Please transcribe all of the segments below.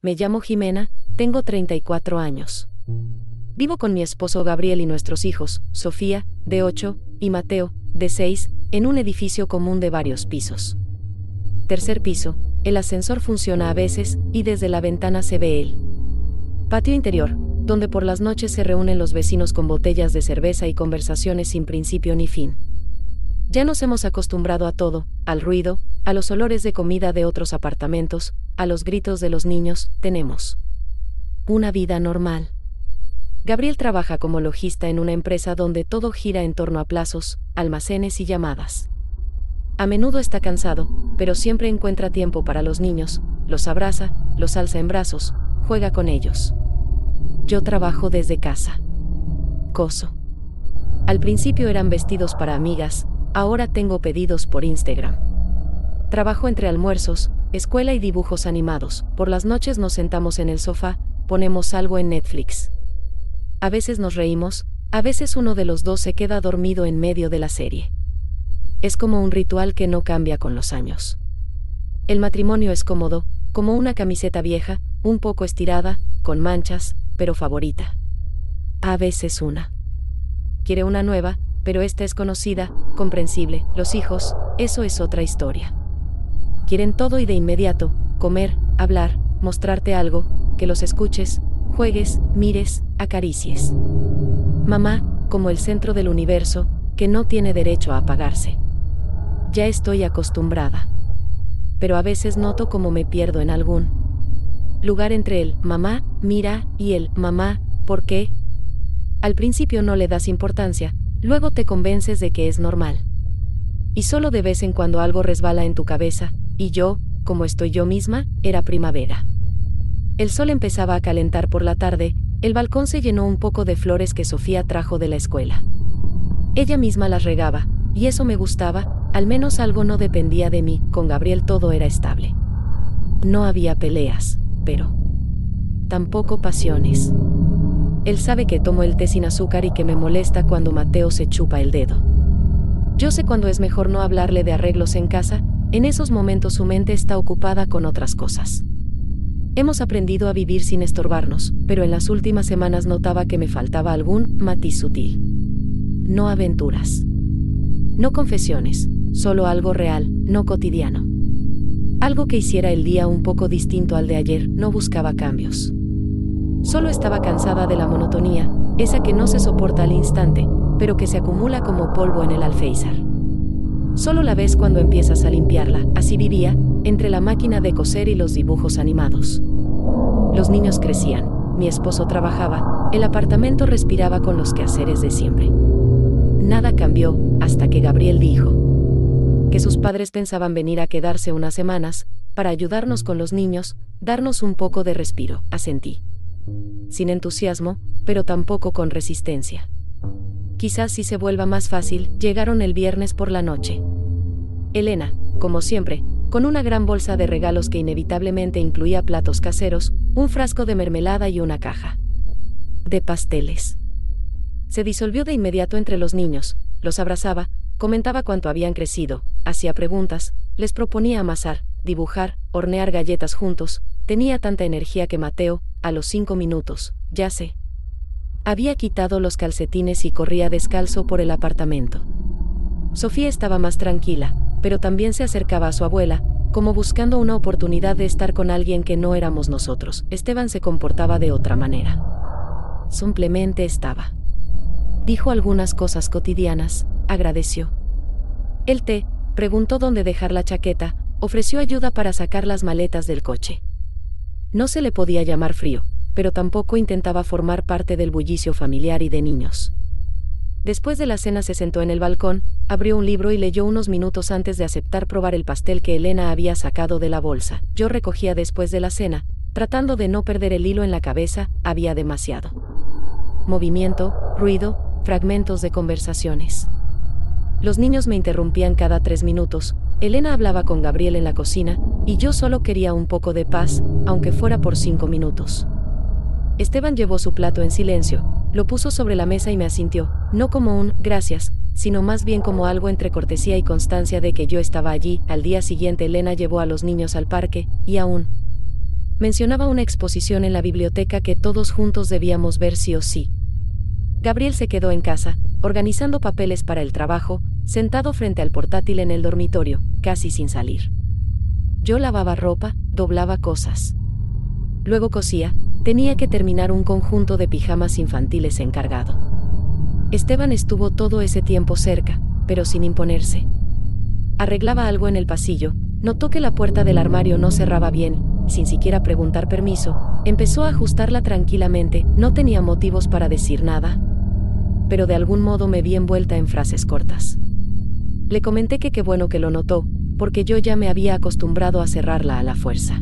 Me llamo Jimena, tengo 34 años. Vivo con mi esposo Gabriel y nuestros hijos, Sofía, de 8, y Mateo, de 6, en un edificio común de varios pisos. Tercer piso, el ascensor funciona a veces, y desde la ventana se ve el patio interior, donde por las noches se reúnen los vecinos con botellas de cerveza y conversaciones sin principio ni fin. Ya nos hemos acostumbrado a todo, al ruido, a los olores de comida de otros apartamentos, a los gritos de los niños. Tenemos una vida normal. Gabriel trabaja como logista en una empresa donde todo gira en torno a plazos, almacenes y llamadas. A menudo está cansado, pero siempre encuentra tiempo para los niños, los abraza, los alza en brazos, juega con ellos. Yo trabajo desde casa. Coso. Al principio eran vestidos para amigas, ahora tengo pedidos por Instagram. Trabajo entre almuerzos, escuela y dibujos animados. Por las noches nos sentamos en el sofá, ponemos algo en Netflix. A veces nos reímos, a veces uno de los dos se queda dormido en medio de la serie. Es como un ritual que no cambia con los años. El matrimonio es cómodo, como una camiseta vieja, un poco estirada, con manchas, pero favorita. A veces una. Quiere una nueva, pero esta es conocida, comprensible. Los hijos, eso es otra historia. Quieren todo y de inmediato, comer, hablar, mostrarte algo, que los escuches, juegues, mires, acaricies. Mamá, como el centro del universo, que no tiene derecho a apagarse. Ya estoy acostumbrada. Pero a veces noto como me pierdo en algún lugar entre el mamá, mira, y el mamá, ¿por qué? Al principio no le das importancia, luego te convences de que es normal. Y solo de vez en cuando algo resbala en tu cabeza, y yo, como estoy yo misma, era primavera. El sol empezaba a calentar por la tarde, el balcón se llenó un poco de flores que Sofía trajo de la escuela. Ella misma las regaba, y eso me gustaba, al menos algo no dependía de mí. Con Gabriel todo era estable. No había peleas, pero tampoco pasiones. Él sabe que tomo el té sin azúcar y que me molesta cuando Mateo se chupa el dedo. Yo sé cuando es mejor no hablarle de arreglos en casa, en esos momentos su mente está ocupada con otras cosas. Hemos aprendido a vivir sin estorbarnos, pero en las últimas semanas notaba que me faltaba algún matiz sutil. No aventuras. No confesiones, solo algo real, no cotidiano. Algo que hiciera el día un poco distinto al de ayer. No buscaba cambios. Solo estaba cansada de la monotonía, esa que no se soporta al instante, pero que se acumula como polvo en el alféizar. Solo la ves cuando empiezas a limpiarla. Así vivía, entre la máquina de coser y los dibujos animados. Los niños crecían, mi esposo trabajaba, el apartamento respiraba con los quehaceres de siempre. Nada cambió, hasta que Gabriel dijo que sus padres pensaban venir a quedarse unas semanas, para ayudarnos con los niños, darnos un poco de respiro. Asentí. Sin entusiasmo, pero tampoco con resistencia. Quizás si se vuelva más fácil. Llegaron el viernes por la noche. Elena, como siempre, con una gran bolsa de regalos que inevitablemente incluía platos caseros, un frasco de mermelada y una caja de pasteles. Se disolvió de inmediato entre los niños, los abrazaba, comentaba cuánto habían crecido, hacía preguntas, les proponía amasar, dibujar, hornear galletas juntos. Tenía tanta energía que Mateo, a los 5 minutos, ya se había quitado los calcetines y corría descalzo por el apartamento. Sofía estaba más tranquila, pero también se acercaba a su abuela, como buscando una oportunidad de estar con alguien que no éramos nosotros. Esteban se comportaba de otra manera. Simplemente estaba. Dijo algunas cosas cotidianas, agradeció el té, preguntó dónde dejar la chaqueta, ofreció ayuda para sacar las maletas del coche. No se le podía llamar frío, pero tampoco intentaba formar parte del bullicio familiar y de niños. Después de la cena se sentó en el balcón, abrió un libro y leyó unos minutos antes de aceptar probar el pastel que Elena había sacado de la bolsa. Yo recogía después de la cena, tratando de no perder el hilo en la cabeza. Había demasiado movimiento, ruido, fragmentos de conversaciones. Los niños me interrumpían cada 3 minutos, Elena hablaba con Gabriel en la cocina, y yo solo quería un poco de paz, aunque fuera por 5 minutos. Esteban llevó su plato en silencio, lo puso sobre la mesa y me asintió, no como un gracias, sino más bien como algo entre cortesía y constancia de que yo estaba allí. Al día siguiente Elena llevó a los niños al parque, y aún mencionaba una exposición en la biblioteca que todos juntos debíamos ver sí o sí. Gabriel se quedó en casa, organizando papeles para el trabajo, sentado frente al portátil en el dormitorio, casi sin salir. Yo lavaba ropa, doblaba cosas. Luego cosía, tenía que terminar un conjunto de pijamas infantiles encargado. Esteban estuvo todo ese tiempo cerca, pero sin imponerse. Arreglaba algo en el pasillo, notó que la puerta del armario no cerraba bien, sin siquiera preguntar permiso, empezó a ajustarla tranquilamente, no tenía motivos para decir nada, pero de algún modo me vi envuelta en frases cortas. Le comenté que qué bueno que lo notó, porque yo ya me había acostumbrado a cerrarla a la fuerza.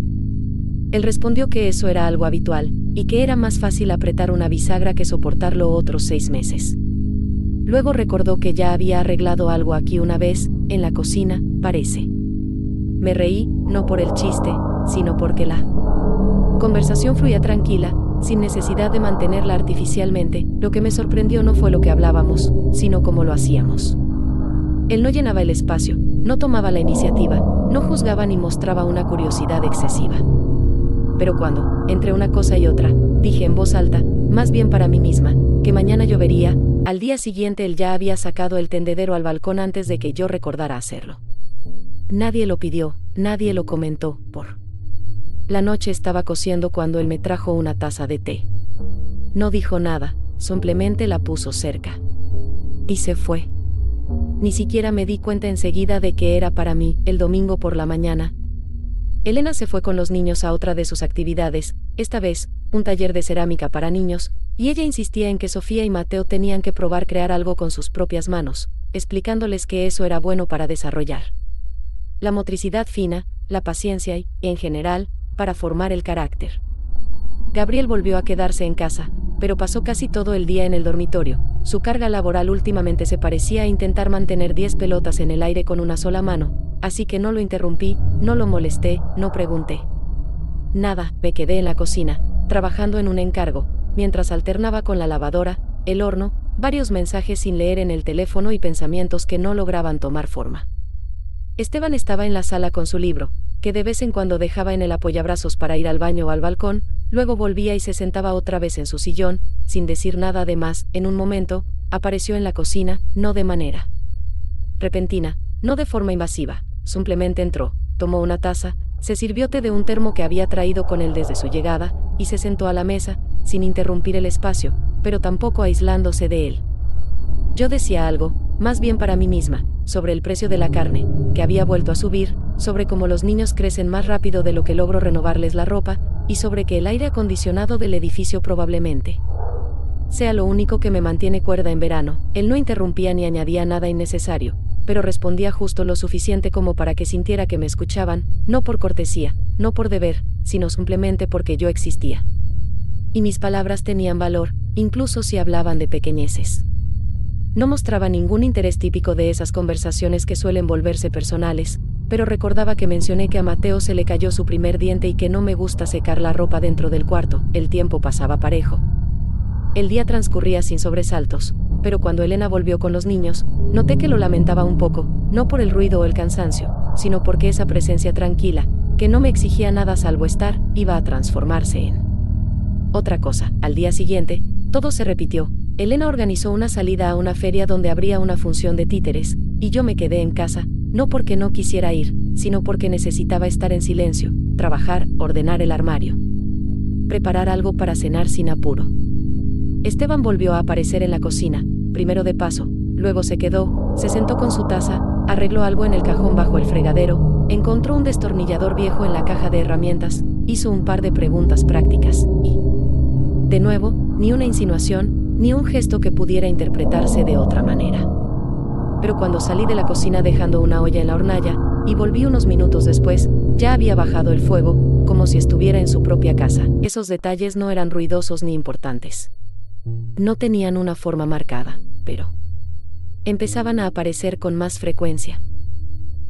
Él respondió que eso era algo habitual, y que era más fácil apretar una bisagra que soportarlo otros 6 meses. Luego recordó que ya había arreglado algo aquí una vez, en la cocina, parece. Me reí, no por el chiste, sino porque la conversación fluía tranquila, sin necesidad de mantenerla artificialmente. Lo que me sorprendió no fue lo que hablábamos, sino cómo lo hacíamos. Él no llenaba el espacio, no tomaba la iniciativa, no juzgaba ni mostraba una curiosidad excesiva. Pero cuando, entre una cosa y otra, dije en voz alta, más bien para mí misma, que mañana llovería, al día siguiente él ya había sacado el tendedero al balcón antes de que yo recordara hacerlo. Nadie lo pidió, nadie lo comentó, La noche estaba cociendo cuando él me trajo una taza de té. No dijo nada, simplemente la puso cerca. Y se fue. Ni siquiera me di cuenta enseguida de que era para mí. El domingo por la mañana, Elena se fue con los niños a otra de sus actividades, esta vez, un taller de cerámica para niños, y ella insistía en que Sofía y Mateo tenían que probar crear algo con sus propias manos, explicándoles que eso era bueno para desarrollar la motricidad fina, la paciencia y, en general, para formar el carácter. Gabriel volvió a quedarse en casa, pero pasó casi todo el día en el dormitorio. Su carga laboral últimamente se parecía a intentar mantener 10 pelotas en el aire con una sola mano, así que no lo interrumpí, no lo molesté, no pregunté nada. Me quedé en la cocina, trabajando en un encargo, mientras alternaba con la lavadora, el horno, varios mensajes sin leer en el teléfono y pensamientos que no lograban tomar forma. Esteban estaba en la sala con su libro, que de vez en cuando dejaba en el apoyabrazos para ir al baño o al balcón, luego volvía y se sentaba otra vez en su sillón, sin decir nada de más. En un momento, apareció en la cocina, no de manera repentina, no de forma invasiva, simplemente entró, tomó una taza, se sirvió té de un termo que había traído con él desde su llegada, y se sentó a la mesa, sin interrumpir el espacio, pero tampoco aislándose de él. Yo decía algo, más bien para mí misma, sobre el precio de la carne, que había vuelto a subir, sobre cómo los niños crecen más rápido de lo que logro renovarles la ropa, y sobre que el aire acondicionado del edificio probablemente sea lo único que me mantiene cuerda en verano. Él no interrumpía ni añadía nada innecesario, pero respondía justo lo suficiente como para que sintiera que me escuchaban, no por cortesía, no por deber, sino simplemente porque yo existía. Y mis palabras tenían valor, incluso si hablaban de pequeñeces. No mostraba ningún interés típico de esas conversaciones que suelen volverse personales, pero recordaba que mencioné que a Mateo se le cayó su primer diente y que no me gusta secar la ropa dentro del cuarto. El tiempo pasaba parejo. El día transcurría sin sobresaltos, pero cuando Elena volvió con los niños, noté que lo lamentaba un poco, no por el ruido o el cansancio, sino porque esa presencia tranquila, que no me exigía nada salvo estar, iba a transformarse en otra cosa. Al día siguiente, todo se repitió. Elena organizó una salida a una feria donde habría una función de títeres, y yo me quedé en casa, no porque no quisiera ir, sino porque necesitaba estar en silencio, trabajar, ordenar el armario, preparar algo para cenar sin apuro. Esteban volvió a aparecer en la cocina, primero de paso, luego se quedó, se sentó con su taza, arregló algo en el cajón bajo el fregadero, encontró un destornillador viejo en la caja de herramientas, hizo un par de preguntas prácticas, y, de nuevo, ni una insinuación, ni un gesto que pudiera interpretarse de otra manera. Pero cuando salí de la cocina dejando una olla en la hornalla, y volví unos minutos después, ya había bajado el fuego, como si estuviera en su propia casa. Esos detalles no eran ruidosos ni importantes. No tenían una forma marcada, pero empezaban a aparecer con más frecuencia.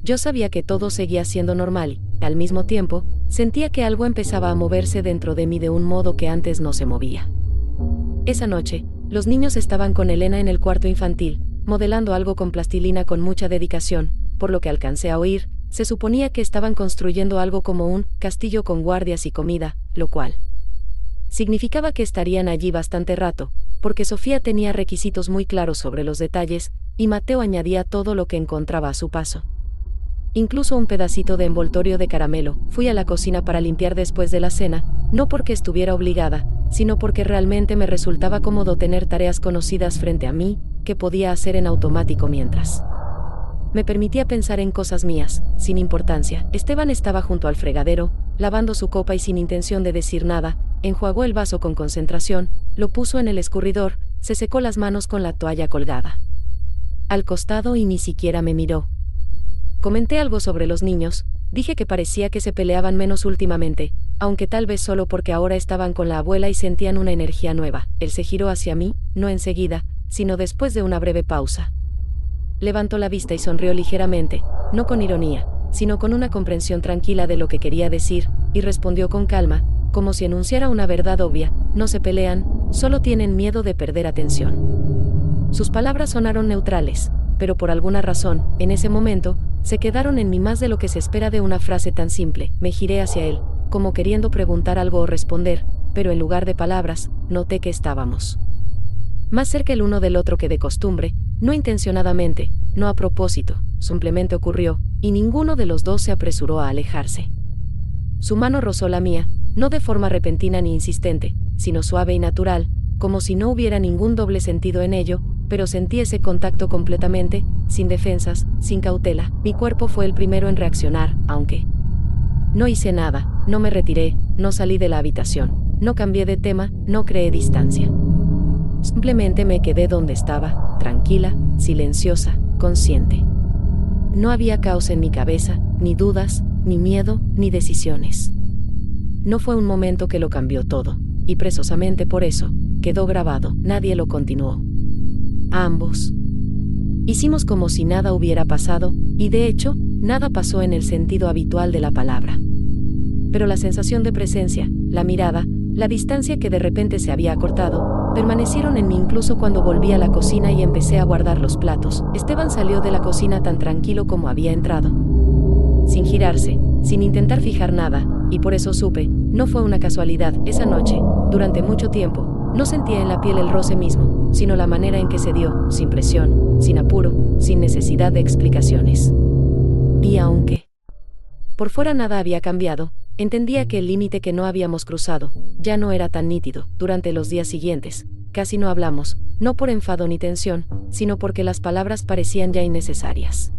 Yo sabía que todo seguía siendo normal y, al mismo tiempo, sentía que algo empezaba a moverse dentro de mí de un modo que antes no se movía. Esa noche, los niños estaban con Elena en el cuarto infantil, modelando algo con plastilina con mucha dedicación, por lo que alcancé a oír, se suponía que estaban construyendo algo como un castillo con guardias y comida, lo cual significaba que estarían allí bastante rato, porque Sofía tenía requisitos muy claros sobre los detalles, y Mateo añadía todo lo que encontraba a su paso. Incluso un pedacito de envoltorio de caramelo. Fui a la cocina para limpiar después de la cena, no porque estuviera obligada, sino porque realmente me resultaba cómodo tener tareas conocidas frente a mí, que podía hacer en automático mientras me permitía pensar en cosas mías, sin importancia. Esteban estaba junto al fregadero, lavando su copa y sin intención de decir nada, enjuagó el vaso con concentración, lo puso en el escurridor, se secó las manos con la toalla colgada al costado y ni siquiera me miró. Comenté algo sobre los niños, dije que parecía que se peleaban menos últimamente, aunque tal vez solo porque ahora estaban con la abuela y sentían una energía nueva. Él se giró hacia mí, no enseguida, sino después de una breve pausa. Levantó la vista y sonrió ligeramente, no con ironía, sino con una comprensión tranquila de lo que quería decir, y respondió con calma, como si enunciara una verdad obvia: no se pelean, solo tienen miedo de perder atención. Sus palabras sonaron neutrales, pero por alguna razón, en ese momento, se quedaron en mí más de lo que se espera de una frase tan simple. Me giré hacia él, como queriendo preguntar algo o responder, pero en lugar de palabras, noté que estábamos más cerca el uno del otro que de costumbre, no intencionadamente, no a propósito, simplemente ocurrió, y ninguno de los dos se apresuró a alejarse. Su mano rozó la mía, no de forma repentina ni insistente, sino suave y natural, como si no hubiera ningún doble sentido en ello, pero sentí ese contacto completamente, sin defensas, sin cautela. Mi cuerpo fue el primero en reaccionar, aunque no hice nada, no me retiré, no salí de la habitación, no cambié de tema, no creé distancia. Simplemente me quedé donde estaba, tranquila, silenciosa, consciente. No había caos en mi cabeza, ni dudas, ni miedo, ni decisiones. No fue un momento que lo cambió todo, y precisamente por eso, quedó grabado. Nadie lo continuó. Ambos hicimos como si nada hubiera pasado, y de hecho, nada pasó en el sentido habitual de la palabra. Pero la sensación de presencia, la mirada, la distancia que de repente se había acortado, permanecieron en mí incluso cuando volví a la cocina y empecé a guardar los platos. Esteban salió de la cocina tan tranquilo como había entrado, sin girarse, sin intentar fijar nada, y por eso supe, no fue una casualidad. Esa noche, durante mucho tiempo, no sentía en la piel el roce mismo, sino la manera en que se dio, sin presión, sin apuro, sin necesidad de explicaciones. Y aunque por fuera nada había cambiado, entendía que el límite que no habíamos cruzado ya no era tan nítido. Durante los días siguientes, casi no hablamos, no por enfado ni tensión, sino porque las palabras parecían ya innecesarias.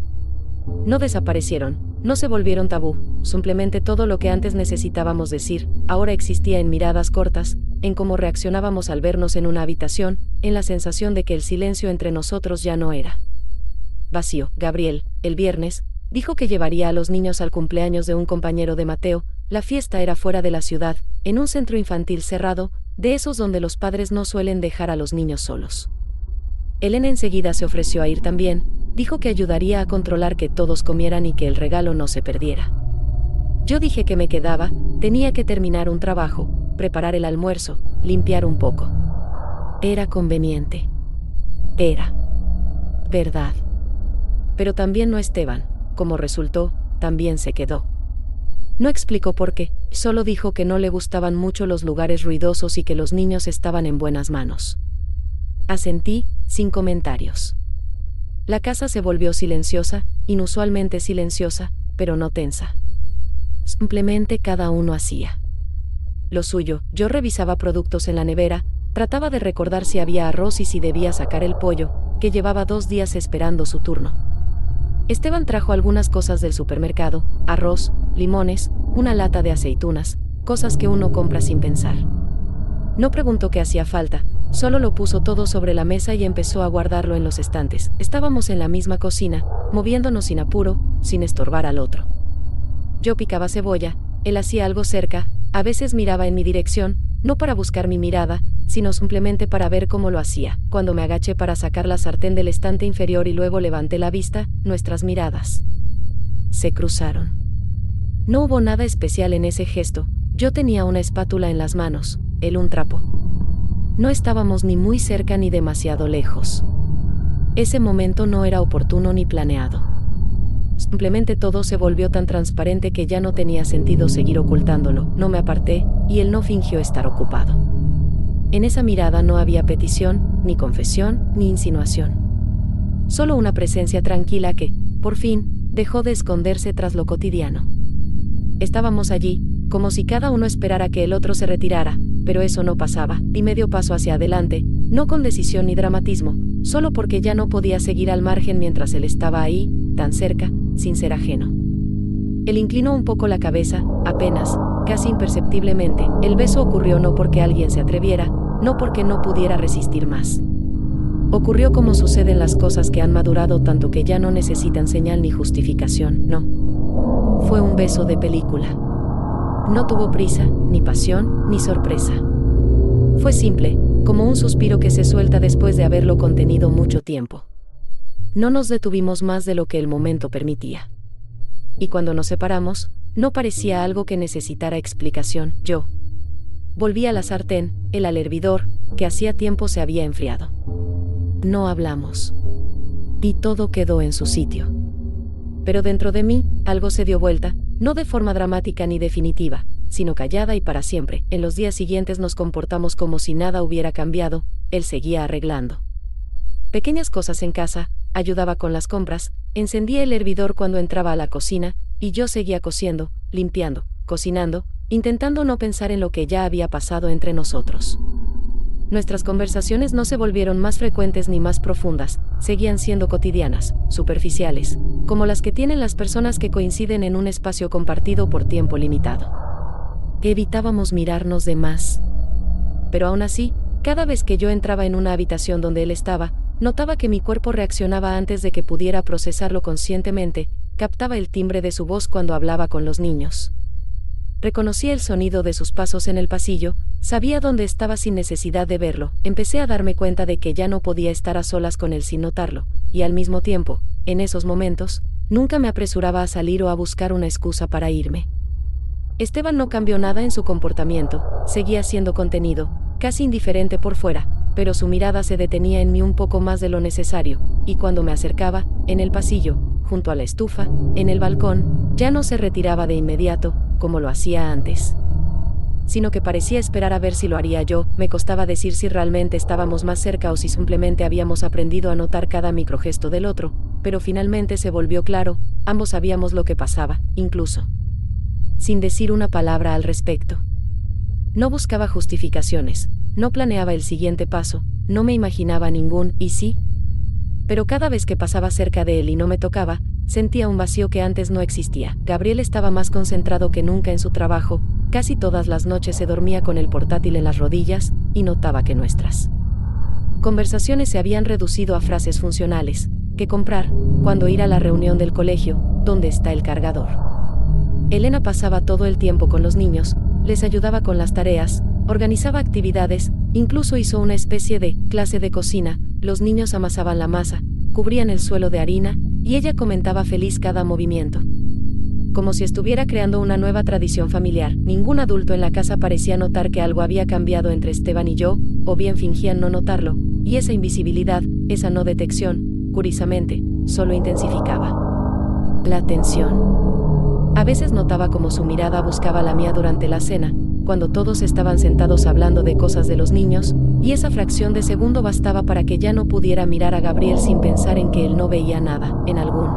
No desaparecieron, no se volvieron tabú, simplemente todo lo que antes necesitábamos decir, ahora existía en miradas cortas, en cómo reaccionábamos al vernos en una habitación, en la sensación de que el silencio entre nosotros ya no era vacío. Gabriel, el viernes, dijo que llevaría a los niños al cumpleaños de un compañero de Mateo. La fiesta era fuera de la ciudad, en un centro infantil cerrado, de esos donde los padres no suelen dejar a los niños solos. Elena enseguida se ofreció a ir también, dijo que ayudaría a controlar que todos comieran y que el regalo no se perdiera. Yo dije que me quedaba, tenía que terminar un trabajo, preparar el almuerzo, limpiar un poco. Era conveniente. Era verdad. Pero también no Esteban, como resultó, también se quedó. No explicó por qué, solo dijo que no le gustaban mucho los lugares ruidosos y que los niños estaban en buenas manos. Asentí, sin comentarios. La casa se volvió silenciosa, inusualmente silenciosa, pero no tensa. Simplemente cada uno hacía lo suyo. Yo revisaba productos en la nevera, trataba de recordar si había arroz y si debía sacar el pollo, que llevaba 2 días esperando su turno. Esteban trajo algunas cosas del supermercado, arroz, limones, una lata de aceitunas, cosas que uno compra sin pensar. No preguntó qué hacía falta, solo lo puso todo sobre la mesa y empezó a guardarlo en los estantes. Estábamos en la misma cocina, moviéndonos sin apuro, sin estorbar al otro. Yo picaba cebolla, él hacía algo cerca, a veces miraba en mi dirección, no para buscar mi mirada, sino simplemente para ver cómo lo hacía. Cuando me agaché para sacar la sartén del estante inferior y luego levanté la vista, nuestras miradas se cruzaron. No hubo nada especial en ese gesto, yo tenía una espátula en las manos, él un trapo. No estábamos ni muy cerca ni demasiado lejos. Ese momento no era oportuno ni planeado. Simplemente todo se volvió tan transparente que ya no tenía sentido seguir ocultándolo. No me aparté, y él no fingió estar ocupado. En esa mirada no había petición, ni confesión, ni insinuación. Solo una presencia tranquila que, por fin, dejó de esconderse tras lo cotidiano. Estábamos allí, como si cada uno esperara que el otro se retirara, pero eso no pasaba. Di medio paso hacia adelante, no con decisión ni dramatismo, solo porque ya no podía seguir al margen mientras él estaba ahí, tan cerca, sin ser ajeno. Él inclinó un poco la cabeza, apenas, casi imperceptiblemente. El beso ocurrió no porque alguien se atreviera, no porque no pudiera resistir más. Ocurrió como suceden las cosas que han madurado tanto que ya no necesitan señal ni justificación, no. Fue un beso de película. No tuvo prisa, ni pasión, ni sorpresa. Fue simple, como un suspiro que se suelta después de haberlo contenido mucho tiempo. No nos detuvimos más de lo que el momento permitía. Y cuando nos separamos, no parecía algo que necesitara explicación. Yo volví a la sartén, él al hervidor, que hacía tiempo se había enfriado. No hablamos. Y todo quedó en su sitio. Pero dentro de mí, algo se dio vuelta, no de forma dramática ni definitiva, sino callada y para siempre. En los días siguientes nos comportamos como si nada hubiera cambiado, él seguía arreglando pequeñas cosas en casa, ayudaba con las compras, encendía el hervidor cuando entraba a la cocina, y yo seguía cosiendo, limpiando, cocinando, intentando no pensar en lo que ya había pasado entre nosotros. Nuestras conversaciones no se volvieron más frecuentes ni más profundas, seguían siendo cotidianas, superficiales, como las que tienen las personas que coinciden en un espacio compartido por tiempo limitado. Evitábamos mirarnos de más. Pero aún así, cada vez que yo entraba en una habitación donde él estaba, notaba que mi cuerpo reaccionaba antes de que pudiera procesarlo conscientemente, captaba el timbre de su voz cuando hablaba con los niños. Reconocía el sonido de sus pasos en el pasillo, sabía dónde estaba sin necesidad de verlo. Empecé a darme cuenta de que ya no podía estar a solas con él sin notarlo, y al mismo tiempo, en esos momentos, nunca me apresuraba a salir o a buscar una excusa para irme. Esteban no cambió nada en su comportamiento, seguía siendo contenido, casi indiferente por fuera, pero su mirada se detenía en mí un poco más de lo necesario, y cuando me acercaba, en el pasillo, junto a la estufa, en el balcón, ya no se retiraba de inmediato, como lo hacía antes, sino que parecía esperar a ver si lo haría yo. Me costaba decir si realmente estábamos más cerca o si simplemente habíamos aprendido a notar cada microgesto del otro, pero finalmente se volvió claro, ambos sabíamos lo que pasaba, incluso sin decir una palabra al respecto. No buscaba justificaciones, no planeaba el siguiente paso, no me imaginaba ningún «y sí». Pero cada vez que pasaba cerca de él y no me tocaba, sentía un vacío que antes no existía. Gabriel estaba más concentrado que nunca en su trabajo, casi todas las noches se dormía con el portátil en las rodillas, y notaba que nuestras conversaciones se habían reducido a frases funcionales: ¿qué comprar?, ¿cuándo ir a la reunión del colegio?, ¿dónde está el cargador? Elena pasaba todo el tiempo con los niños, les ayudaba con las tareas, organizaba actividades, incluso hizo una especie de clase de cocina. Los niños amasaban la masa, cubrían el suelo de harina, y ella comentaba feliz cada movimiento, como si estuviera creando una nueva tradición familiar. Ningún adulto en la casa parecía notar que algo había cambiado entre Esteban y yo, o bien fingían no notarlo, y esa invisibilidad, esa no detección, curiosamente, solo intensificaba la tensión. A veces notaba como su mirada buscaba la mía durante la cena, cuando todos estaban sentados hablando de cosas de los niños, y esa fracción de segundo bastaba para que ya no pudiera mirar a Gabriel sin pensar en que él no veía nada. En algún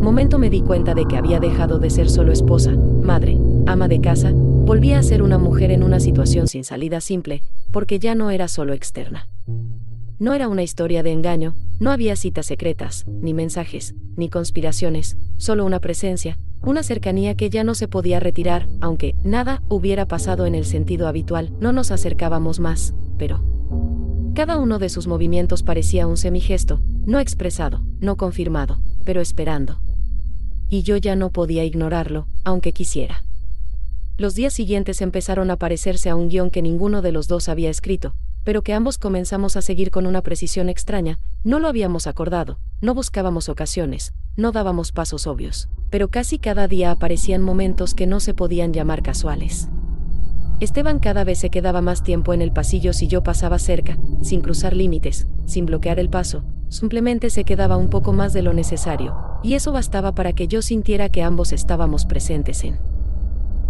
momento me di cuenta de que había dejado de ser solo esposa, madre, ama de casa, volvía a ser una mujer en una situación sin salida simple, porque ya no era solo externa. No era una historia de engaño, no había citas secretas, ni mensajes, ni conspiraciones, solo una presencia, una cercanía que ya no se podía retirar, aunque nada hubiera pasado en el sentido habitual. No nos acercábamos más, pero cada uno de sus movimientos parecía un semigesto, no expresado, no confirmado, pero esperando. Y yo ya no podía ignorarlo, aunque quisiera. Los días siguientes empezaron a parecerse a un guión que ninguno de los dos había escrito, pero que ambos comenzamos a seguir con una precisión extraña. No lo habíamos acordado, no buscábamos ocasiones, no dábamos pasos obvios, pero casi cada día aparecían momentos que no se podían llamar casuales. Esteban cada vez se quedaba más tiempo en el pasillo si yo pasaba cerca, sin cruzar límites, sin bloquear el paso, simplemente se quedaba un poco más de lo necesario, y eso bastaba para que yo sintiera que ambos estábamos presentes en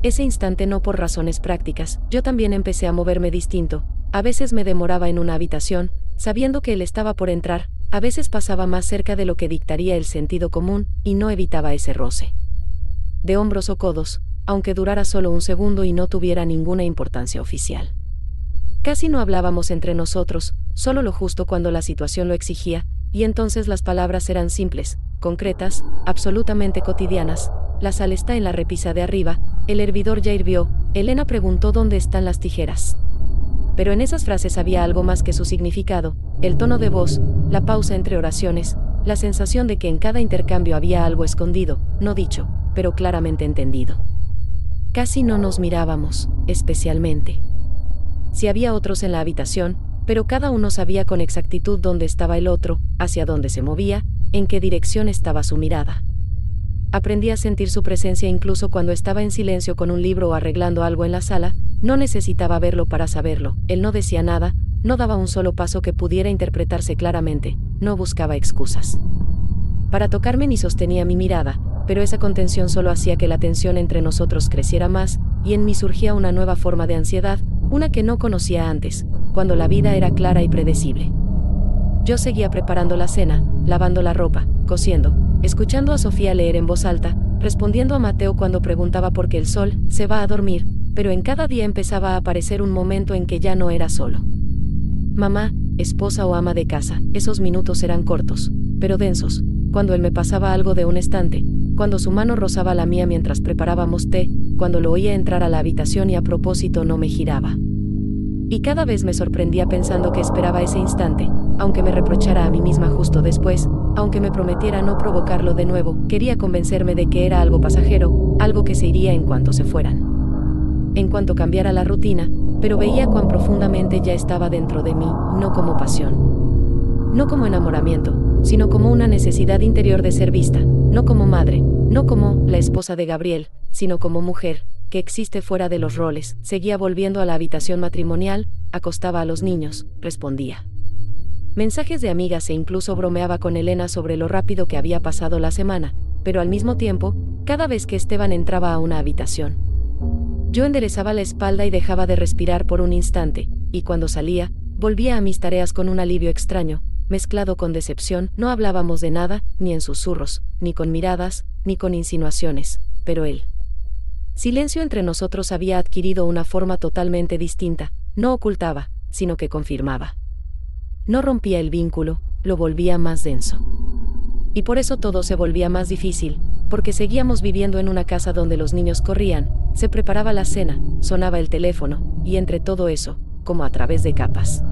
ese instante. No por razones prácticas, yo también empecé a moverme distinto. A veces me demoraba en una habitación, sabiendo que él estaba por entrar, a veces pasaba más cerca de lo que dictaría el sentido común, y no evitaba ese roce de hombros o codos, aunque durara solo un segundo y no tuviera ninguna importancia oficial. Casi no hablábamos entre nosotros, solo lo justo cuando la situación lo exigía, y entonces las palabras eran simples, concretas, absolutamente cotidianas. La sal está en la repisa de arriba, el hervidor ya hirvió, Elena preguntó dónde están las tijeras. Pero en esas frases había algo más que su significado, el tono de voz, la pausa entre oraciones, la sensación de que en cada intercambio había algo escondido, no dicho, pero claramente entendido. Casi no nos mirábamos, especialmente si había otros en la habitación, pero cada uno sabía con exactitud dónde estaba el otro, hacia dónde se movía, en qué dirección estaba su mirada. Aprendí a sentir su presencia incluso cuando estaba en silencio con un libro o arreglando algo en la sala. No necesitaba verlo para saberlo. Él no decía nada, no daba un solo paso que pudiera interpretarse claramente, no buscaba excusas para tocarme ni sostenía mi mirada, pero esa contención solo hacía que la tensión entre nosotros creciera más, y en mí surgía una nueva forma de ansiedad, una que no conocía antes, cuando la vida era clara y predecible. Yo seguía preparando la cena, lavando la ropa, cosiendo, escuchando a Sofía leer en voz alta, respondiendo a Mateo cuando preguntaba por qué el sol se va a dormir, pero en cada día empezaba a aparecer un momento en que ya no era solo mamá, esposa o ama de casa. Esos minutos eran cortos, pero densos, cuando él me pasaba algo de un estante, cuando su mano rozaba la mía mientras preparábamos té, cuando lo oía entrar a la habitación y a propósito no me giraba. Y cada vez me sorprendía pensando que esperaba ese instante, aunque me reprochara a mí misma justo después, aunque me prometiera no provocarlo de nuevo, quería convencerme de que era algo pasajero, algo que se iría en cuanto se fueran. En cuanto cambiara la rutina, pero veía cuán profundamente ya estaba dentro de mí, no como pasión, no como enamoramiento, sino como una necesidad interior de ser vista, no como madre, no como la esposa de Gabriel, sino como mujer, que existe fuera de los roles. Seguía volviendo a la habitación matrimonial, acostaba a los niños, respondía mensajes de amigas e incluso bromeaba con Elena sobre lo rápido que había pasado la semana, pero al mismo tiempo, cada vez que Esteban entraba a una habitación, yo enderezaba la espalda y dejaba de respirar por un instante, y cuando salía, volvía a mis tareas con un alivio extraño, mezclado con decepción. No hablábamos de nada, ni en susurros, ni con miradas, ni con insinuaciones, pero el silencio entre nosotros había adquirido una forma totalmente distinta, no ocultaba, sino que confirmaba. No rompía el vínculo, lo volvía más denso. Y por eso todo se volvía más difícil, porque seguíamos viviendo en una casa donde los niños corrían, se preparaba la cena, sonaba el teléfono, y entre todo eso, como a través de capas,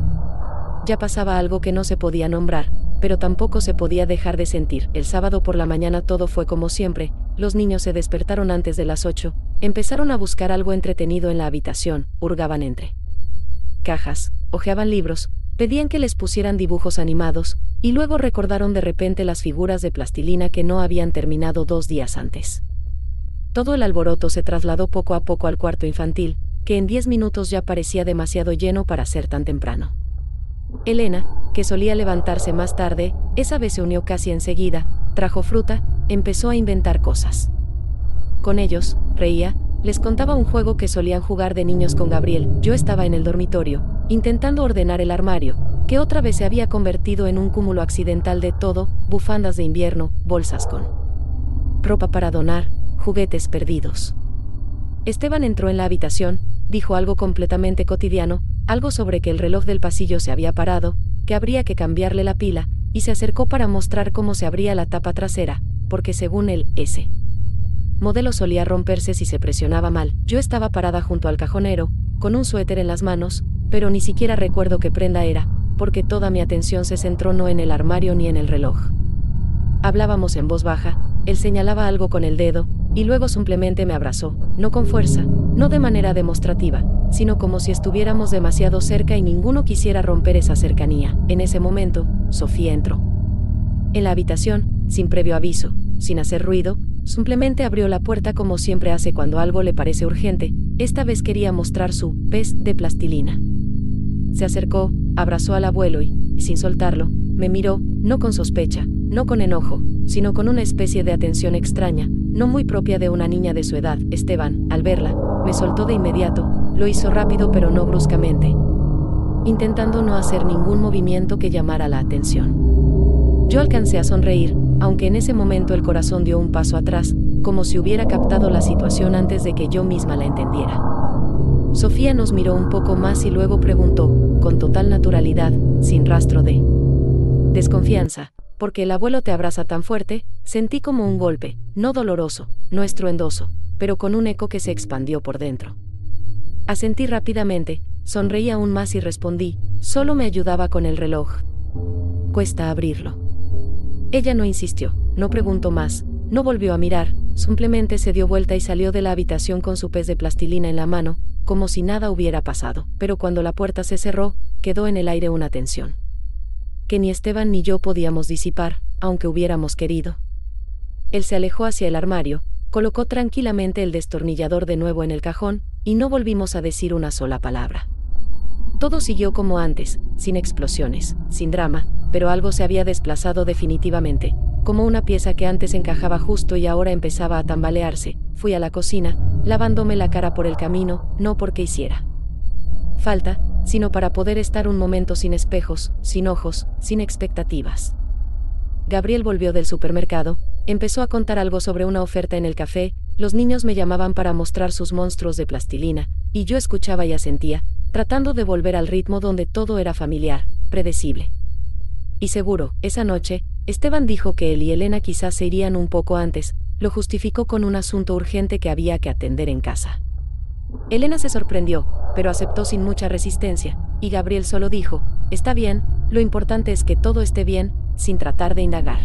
ya pasaba algo que no se podía nombrar, pero tampoco se podía dejar de sentir. El sábado por la mañana todo fue como siempre, los niños se despertaron antes de las 8, empezaron a buscar algo entretenido en la habitación, hurgaban entre cajas, hojeaban libros, pedían que les pusieran dibujos animados, y luego recordaron de repente las figuras de plastilina que no habían terminado 2 días antes. Todo el alboroto se trasladó poco a poco al cuarto infantil, que en 10 minutos ya parecía demasiado lleno para ser tan temprano. Elena, que solía levantarse más tarde, esa vez se unió casi enseguida, trajo fruta, empezó a inventar cosas. Con ellos, reía, les contaba un juego que solían jugar de niños con Gabriel. Yo estaba en el dormitorio, intentando ordenar el armario, que otra vez se había convertido en un cúmulo accidental de todo, bufandas de invierno, bolsas con ropa para donar, juguetes perdidos. Esteban entró en la habitación, dijo algo completamente cotidiano, algo sobre que el reloj del pasillo se había parado, que habría que cambiarle la pila, y se acercó para mostrar cómo se abría la tapa trasera, porque según él, ese modelo solía romperse si se presionaba mal. Yo estaba parada junto al cajonero, con un suéter en las manos, pero ni siquiera recuerdo qué prenda era, porque toda mi atención se centró no en el armario ni en el reloj. Hablábamos en voz baja, él señalaba algo con el dedo, y luego simplemente me abrazó, no con fuerza, no de manera demostrativa, sino como si estuviéramos demasiado cerca y ninguno quisiera romper esa cercanía. En ese momento, Sofía entró en la habitación, sin previo aviso, sin hacer ruido, simplemente abrió la puerta como siempre hace cuando algo le parece urgente. Esta vez quería mostrar su pez de plastilina. Se acercó, abrazó al abuelo y, sin soltarlo, me miró, no con sospecha, no con enojo, sino con una especie de atención extraña, no muy propia de una niña de su edad. Esteban, al verla, me soltó de inmediato, lo hizo rápido pero no bruscamente, intentando no hacer ningún movimiento que llamara la atención. Yo alcancé a sonreír, aunque en ese momento el corazón dio un paso atrás, como si hubiera captado la situación antes de que yo misma la entendiera. Sofía nos miró un poco más y luego preguntó, con total naturalidad, sin rastro de desconfianza: ¿por qué el abuelo te abraza tan fuerte? Sentí como un golpe, no doloroso, no estruendoso, pero con un eco que se expandió por dentro. Asentí rápidamente, sonreí aún más y respondí: solo me ayudaba con el reloj. Cuesta abrirlo. Ella no insistió, no preguntó más, no volvió a mirar, simplemente se dio vuelta y salió de la habitación con su pez de plastilina en la mano, como si nada hubiera pasado. Pero cuando la puerta se cerró, quedó en el aire una tensión que ni Esteban ni yo podíamos disipar, aunque hubiéramos querido. Él se alejó hacia el armario, colocó tranquilamente el destornillador de nuevo en el cajón, y no volvimos a decir una sola palabra. Todo siguió como antes, sin explosiones, sin drama, pero algo se había desplazado definitivamente, como una pieza que antes encajaba justo y ahora empezaba a tambalearse. Fui a la cocina, lavándome la cara por el camino, no porque hiciera falta, sino para poder estar un momento sin espejos, sin ojos, sin expectativas. Gabriel volvió del supermercado, empezó a contar algo sobre una oferta en el café, los niños me llamaban para mostrar sus monstruos de plastilina, y yo escuchaba y asentía, tratando de volver al ritmo donde todo era familiar, predecible. Y seguro, esa noche, Esteban dijo que él y Elena quizás se irían un poco antes, lo justificó con un asunto urgente que había que atender en casa. Elena se sorprendió, pero aceptó sin mucha resistencia, y Gabriel solo dijo: está bien, lo importante es que todo esté bien, sin tratar de indagar.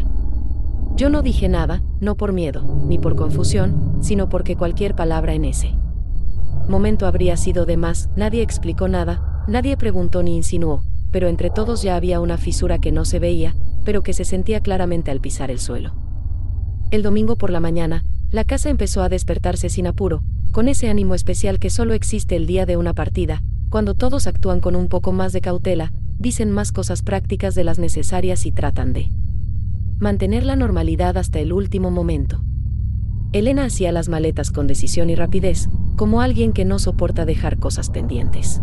Yo no dije nada, no por miedo, ni por confusión, sino porque cualquier palabra en ese momento habría sido de más. Nadie explicó nada, nadie preguntó ni insinuó, pero entre todos ya había una fisura que no se veía, pero que se sentía claramente al pisar el suelo. El domingo por la mañana, la casa empezó a despertarse sin apuro, con ese ánimo especial que solo existe el día de una partida, cuando todos actúan con un poco más de cautela, dicen más cosas prácticas de las necesarias y tratan de mantener la normalidad hasta el último momento. Elena hacía las maletas con decisión y rapidez, como alguien que no soporta dejar cosas pendientes.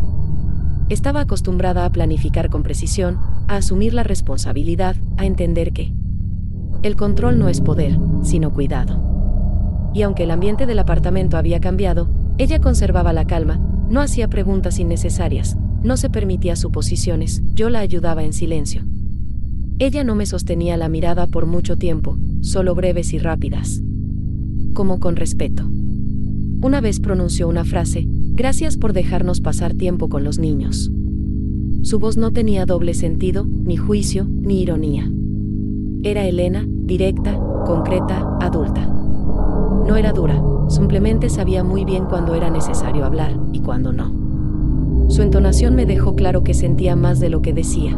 Estaba acostumbrada a planificar con precisión, a asumir la responsabilidad, a entender que el control no es poder, sino cuidado. Y aunque el ambiente del apartamento había cambiado, ella conservaba la calma, no hacía preguntas innecesarias, no se permitía suposiciones, yo la ayudaba en silencio. Ella no me sostenía la mirada por mucho tiempo, solo breves y rápidas, como con respeto. Una vez pronunció una frase: gracias por dejarnos pasar tiempo con los niños. Su voz no tenía doble sentido, ni juicio, ni ironía. Era Elena, directa, concreta, adulta. No era dura, simplemente sabía muy bien cuándo era necesario hablar, y cuándo no. Su entonación me dejó claro que sentía más de lo que decía.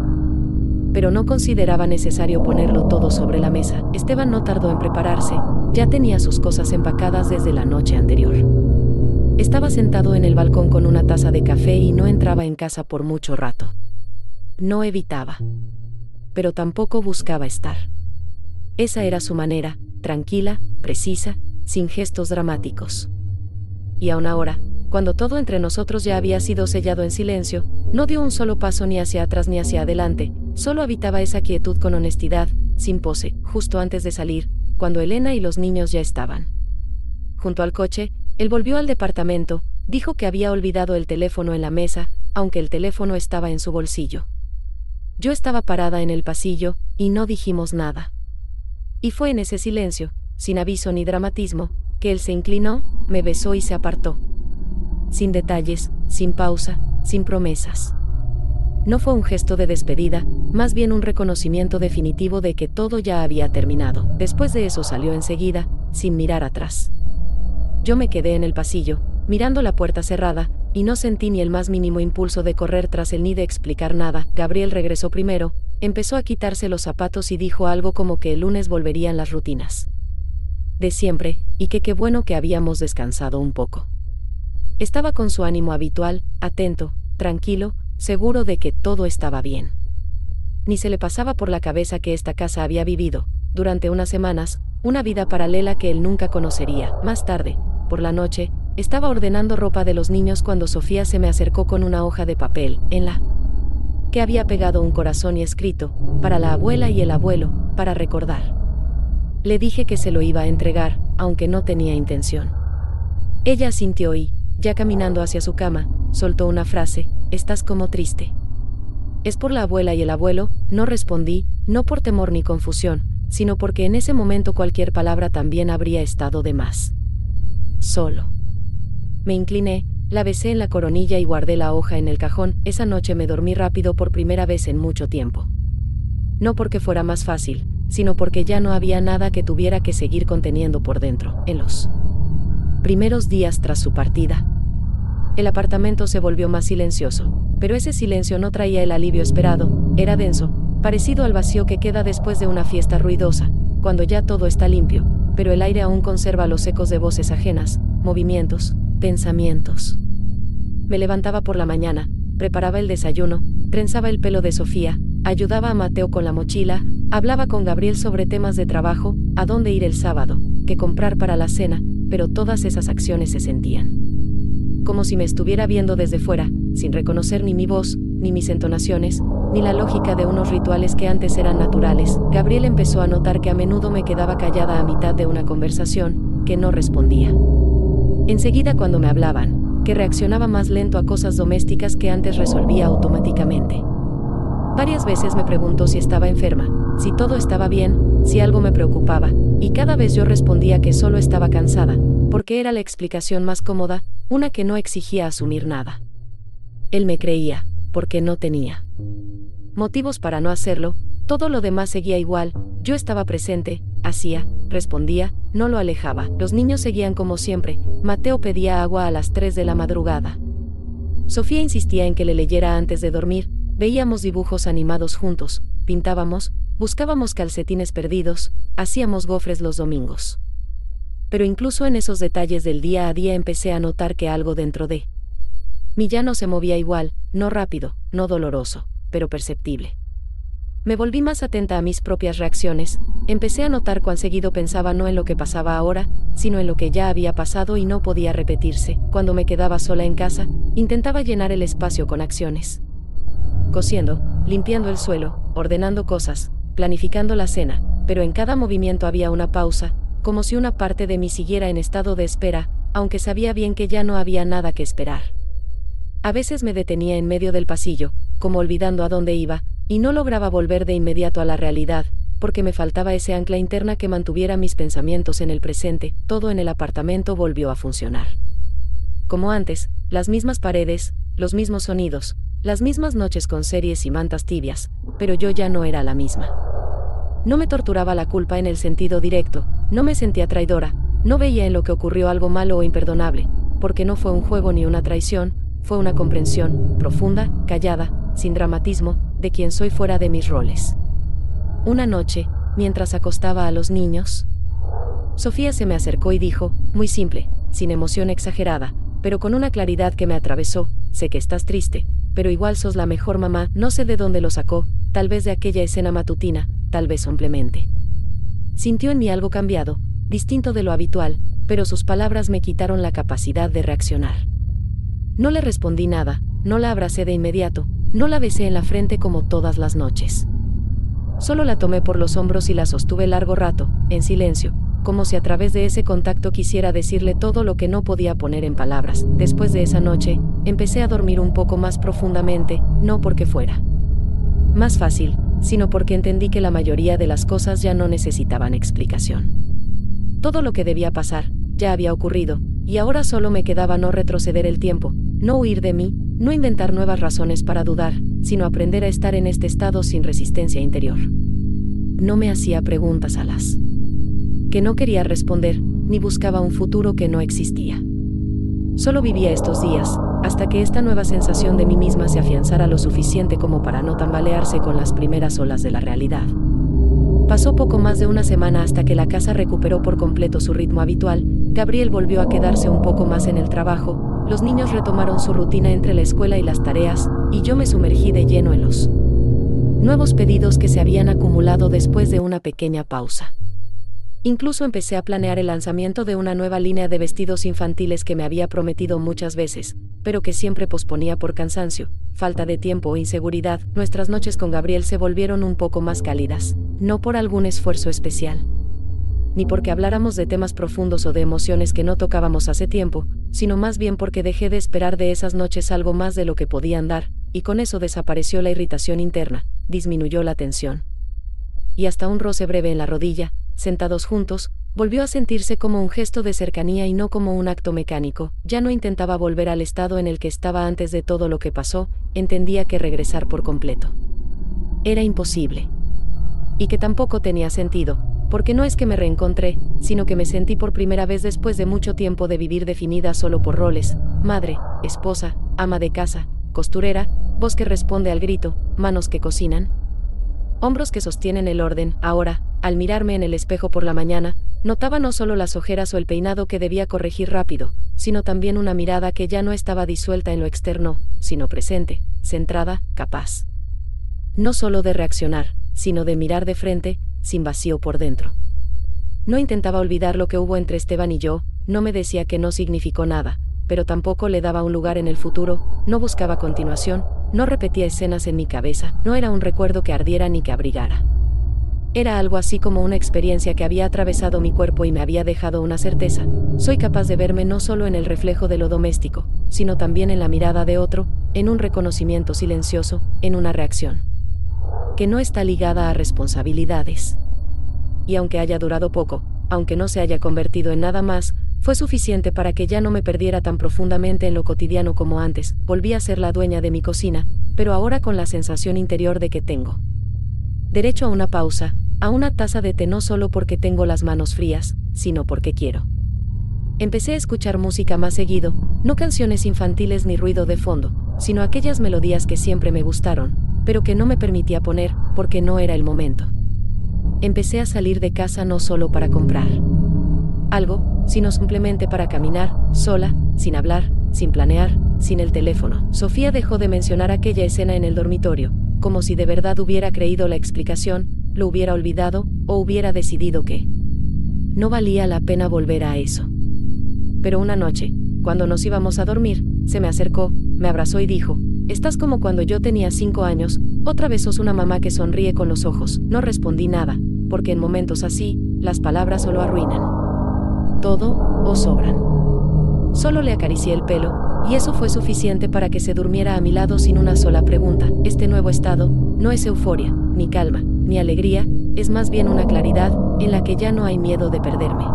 Pero no consideraba necesario ponerlo todo sobre la mesa. Esteban no tardó en prepararse, ya tenía sus cosas empacadas desde la noche anterior. Estaba sentado en el balcón con una taza de café y no entraba en casa por mucho rato. No evitaba, pero tampoco buscaba estar. Esa era su manera, tranquila, precisa, sin gestos dramáticos. Y aún ahora, cuando todo entre nosotros ya había sido sellado en silencio, no dio un solo paso ni hacia atrás ni hacia adelante, solo habitaba esa quietud con honestidad, sin pose. Justo antes de salir, cuando Elena y los niños ya estaban junto al coche, él volvió al departamento, dijo que había olvidado el teléfono en la mesa, aunque el teléfono estaba en su bolsillo. Yo estaba parada en el pasillo, y no dijimos nada. Y fue en ese silencio, sin aviso ni dramatismo, que él se inclinó, me besó y se apartó. Sin detalles, sin pausa, sin promesas. No fue un gesto de despedida, más bien un reconocimiento definitivo de que todo ya había terminado. Después de eso salió enseguida, sin mirar atrás. Yo me quedé en el pasillo, mirando la puerta cerrada, y no sentí ni el más mínimo impulso de correr tras él ni de explicar nada. Gabriel regresó primero, empezó a quitarse los zapatos y dijo algo como que el lunes volverían las rutinas de siempre, y que qué bueno que habíamos descansado un poco. Estaba con su ánimo habitual, atento, tranquilo, seguro de que todo estaba bien. Ni se le pasaba por la cabeza que esta casa había vivido, durante unas semanas, una vida paralela que él nunca conocería. Más tarde, por la noche, estaba ordenando ropa de los niños cuando Sofía se me acercó con una hoja de papel, en la que había pegado un corazón y escrito, para la abuela y el abuelo, para recordar. Le dije que se lo iba a entregar, aunque no tenía intención. Ella asintió y, ya caminando hacia su cama, soltó una frase: «¿Estás como triste?» «Es por la abuela y el abuelo», no respondí, no por temor ni confusión, sino porque en ese momento cualquier palabra también habría estado de más. Solo. Me incliné, la besé en la coronilla y guardé la hoja en el cajón. Esa noche me dormí rápido por primera vez en mucho tiempo. No porque fuera más fácil, sino porque ya no había nada que tuviera que seguir conteniendo por dentro. En los primeros días tras su partida, el apartamento se volvió más silencioso, pero ese silencio no traía el alivio esperado, era denso, parecido al vacío que queda después de una fiesta ruidosa, cuando ya todo está limpio, pero el aire aún conserva los ecos de voces ajenas, movimientos, pensamientos. Me levantaba por la mañana, preparaba el desayuno, trenzaba el pelo de Sofía, ayudaba a Mateo con la mochila, hablaba con Gabriel sobre temas de trabajo, a dónde ir el sábado, qué comprar para la cena, pero todas esas acciones se sentían como si me estuviera viendo desde fuera, sin reconocer ni mi voz, ni mis entonaciones, ni la lógica de unos rituales que antes eran naturales. Gabriel empezó a notar que a menudo me quedaba callada a mitad de una conversación, que no respondía. Enseguida cuando me hablaban, que reaccionaba más lento a cosas domésticas que antes resolvía automáticamente. Varias veces me preguntó si estaba enferma, si todo estaba bien, si algo me preocupaba, y cada vez yo respondía que solo estaba cansada, porque era la explicación más cómoda, una que no exigía asumir nada. Él me creía, porque no tenía motivos para no hacerlo, todo lo demás seguía igual, yo estaba presente, hacía, respondía, no lo alejaba. Los niños seguían como siempre, Mateo pedía agua a las 3 de la madrugada. Sofía insistía en que le leyera antes de dormir, veíamos dibujos animados juntos, pintábamos, buscábamos calcetines perdidos, hacíamos gofres los domingos. Pero incluso en esos detalles del día a día empecé a notar que algo dentro de mí ya no se movía igual, no rápido, no doloroso, pero perceptible. Me volví más atenta a mis propias reacciones, empecé a notar cuán seguido pensaba no en lo que pasaba ahora, sino en lo que ya había pasado y no podía repetirse. Cuando me quedaba sola en casa, intentaba llenar el espacio con acciones. Cosiendo, limpiando el suelo, ordenando cosas, planificando la cena, pero en cada movimiento había una pausa, como si una parte de mí siguiera en estado de espera, aunque sabía bien que ya no había nada que esperar. A veces me detenía en medio del pasillo, como olvidando a dónde iba, y no lograba volver de inmediato a la realidad, porque me faltaba ese ancla interna que mantuviera mis pensamientos en el presente. Todo en el apartamento volvió a funcionar. Como antes, las mismas paredes, los mismos sonidos, las mismas noches con series y mantas tibias, pero yo ya no era la misma. No me torturaba la culpa en el sentido directo, no me sentía traidora, no veía en lo que ocurrió algo malo o imperdonable, porque no fue un juego ni una traición, fue una comprensión, profunda, callada, sin dramatismo, de quien soy fuera de mis roles. Una noche, mientras acostaba a los niños, Sofía se me acercó y dijo, muy simple, sin emoción exagerada, pero con una claridad que me atravesó, sé que estás triste, pero igual sos la mejor mamá. No sé de dónde lo sacó, tal vez de aquella escena matutina, tal vez simplemente sintió en mí algo cambiado, distinto de lo habitual, pero sus palabras me quitaron la capacidad de reaccionar. No le respondí nada, no la abracé de inmediato, no la besé en la frente como todas las noches. Solo la tomé por los hombros y la sostuve largo rato, en silencio, como si a través de ese contacto quisiera decirle todo lo que no podía poner en palabras. Después de esa noche, empecé a dormir un poco más profundamente, no porque fuera más fácil, sino porque entendí que la mayoría de las cosas ya no necesitaban explicación. Todo lo que debía pasar, ya había ocurrido, y ahora solo me quedaba no retroceder el tiempo, no huir de mí, no inventar nuevas razones para dudar, sino aprender a estar en este estado sin resistencia interior. No me hacía preguntas a las que no quería responder, ni buscaba un futuro que no existía. Solo vivía estos días, hasta que esta nueva sensación de mí misma se afianzara lo suficiente como para no tambalearse con las primeras olas de la realidad. Pasó poco más de una semana hasta que la casa recuperó por completo su ritmo habitual. Gabriel volvió a quedarse un poco más en el trabajo, los niños retomaron su rutina entre la escuela y las tareas, y yo me sumergí de lleno en los Nuevos pedidos que se habían acumulado después de una pequeña pausa. Incluso empecé a planear el lanzamiento de una nueva línea de vestidos infantiles que me había prometido muchas veces, pero que siempre posponía por cansancio, falta de tiempo o inseguridad. Nuestras noches con Gabriel se volvieron un poco más cálidas, no por algún esfuerzo especial, ni porque habláramos de temas profundos o de emociones que no tocábamos hace tiempo, sino más bien porque dejé de esperar de esas noches algo más de lo que podían dar, y con eso desapareció la irritación interna, disminuyó la tensión. Y hasta un roce breve en la rodilla, sentados juntos, volvió a sentirse como un gesto de cercanía y no como un acto mecánico. Ya no intentaba volver al estado en el que estaba antes de todo lo que pasó, entendía que regresar por completo era imposible. Y que tampoco tenía sentido, porque no es que me reencontré, sino que me sentí por primera vez después de mucho tiempo de vivir definida solo por roles: madre, esposa, ama de casa, costurera, voz que responde al grito, manos que cocinan, hombros que sostienen el orden. Ahora, al mirarme en el espejo por la mañana, notaba no solo las ojeras o el peinado que debía corregir rápido, sino también una mirada que ya no estaba disuelta en lo externo, sino presente, centrada, capaz no solo de reaccionar, sino de mirar de frente, sin vacío por dentro. No intentaba olvidar lo que hubo entre Esteban y yo, no me decía que no significó nada, pero tampoco le daba un lugar en el futuro, no buscaba continuación, no repetía escenas en mi cabeza, no era un recuerdo que ardiera ni que abrigara. Era algo así como una experiencia que había atravesado mi cuerpo y me había dejado una certeza: soy capaz de verme no solo en el reflejo de lo doméstico, sino también en la mirada de otro, en un reconocimiento silencioso, en una reacción que no está ligada a responsabilidades. Y aunque haya durado poco, aunque no se haya convertido en nada más, fue suficiente para que ya no me perdiera tan profundamente en lo cotidiano como antes. Volví a ser la dueña de mi cocina, pero ahora con la sensación interior de que tengo derecho a una pausa, a una taza de té, no solo porque tengo las manos frías, sino porque quiero. Empecé a escuchar música más seguido, no canciones infantiles ni ruido de fondo, sino aquellas melodías que siempre me gustaron, pero que no me permitía poner, porque no era el momento. Empecé a salir de casa no solo para comprar algo, sino simplemente para caminar, sola, sin hablar, sin planear, sin el teléfono. Sofía dejó de mencionar aquella escena en el dormitorio, como si de verdad hubiera creído la explicación, lo hubiera olvidado, o hubiera decidido que no valía la pena volver a eso. Pero una noche, cuando nos íbamos a dormir, se me acercó, me abrazó y dijo: «Estás como cuando yo tenía 5 años, otra vez sos una mamá que sonríe con los ojos». No respondí nada, porque en momentos así, las palabras solo arruinan todo, o sobran. Solo le acaricié el pelo, y eso fue suficiente para que se durmiera a mi lado sin una sola pregunta. Este nuevo estado no es euforia, ni calma, ni alegría, es más bien una claridad, en la que ya no hay miedo de perderme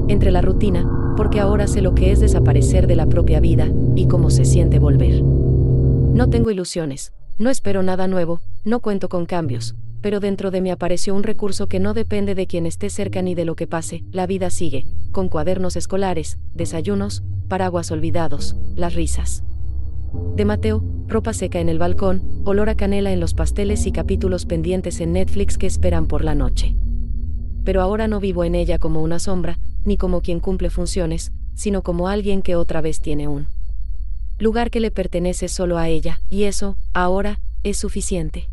entre la rutina, porque ahora sé lo que es desaparecer de la propia vida, y cómo se siente volver. No tengo ilusiones, no espero nada nuevo, no cuento con cambios, pero dentro de mí apareció un recurso que no depende de quien esté cerca ni de lo que pase. La vida sigue, con cuadernos escolares, desayunos, paraguas olvidados, las risas de Mateo, ropa seca en el balcón, olor a canela en los pasteles y capítulos pendientes en Netflix que esperan por la noche. Pero ahora no vivo en ella como una sombra, ni como quien cumple funciones, sino como alguien que otra vez tiene un lugar que le pertenece solo a ella, y eso, ahora, es suficiente.